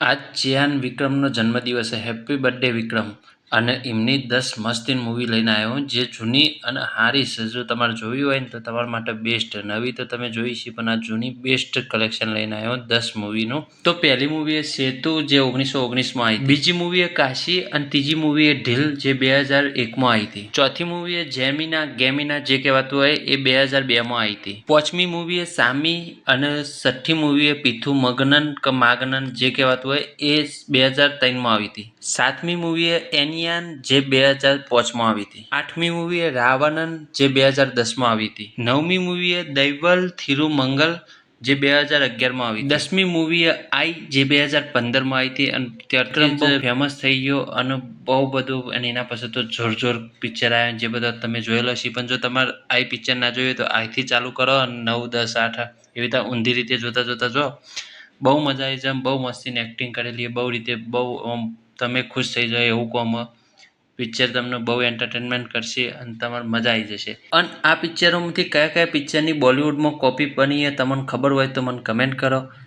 આજ ચિયાન વિક્રમનો જન્મદિવસ છે. હેપી બર્થડે વિક્રમ. અને એમની 10 મસ્તીન મૂવી લઈને આવ્યો જે જૂની અને સારી છે. જો તમારે જોવી હોય ને તો તમારા માટે બેસ્ટ. નવી તો તમે જોઈ છે પણ આ જૂની બેસ્ટ કલેક્શન લઈને આવ્યો 10 મૂવીનું. તો પહેલી મૂવી એ સેતુ જે 1919માં આવી. બીજી મૂવી એ કાશી અને ત્રીજી મૂવી એ ઢીલ જે 2001માં આવી હતી. ચોથી મૂવી એ જેમિના ગેમિના જે કહેવાતું હોય એ 2002માં આવી હતી. પાંચમી મૂવી એ સામી અને છઠ્ઠી મૂવી એ પીથુ મગનન કે માગનન જે કહેવાતું હોય એ 2003માં આવી હતી. સાતમી મૂવી એ એનિયાન જે 2005માં આવી હતી. આઠમી મૂવી એ રાવણન જે 2010માં આવી હતી. નવમી મૂવી એ દૈવલ થિરુમંગલ જે 2011માં આવી હતી. 10મી મૂવી એ આઈ જે 2015માં આવી હતી અને ત્યારથી બહુ ફેમસ થઈ ગયો અને બહુ બધું અને એના પછી તો જોર પિક્ચર આવ્યા જે બધા તમે જોયેલો છે. પણ જો તમારે આઈ પિક્ચર ના જોઈએ તો આઈથી ચાલુ કરો અને 9, 10, 8 એવી રીતે ઊંધી રીતે જોતા જો બહુ મજા આવી જાય. બહુ મસ્તીની એક્ટિંગ કરેલી બહુ રીતે બહુ તમે ખુશ થઈ જાય એવું કોમ પિક્ચર તમને બહુ એન્ટરટેનમેન્ટ કરશે અને તમારે મજા આવી જશે. અને આ પિક્ચરોમાંથી કયા પિક્ચરની બોલિવૂડમાં કોપી બની એ તમને ખબર હોય તો મને કમેન્ટ કરો.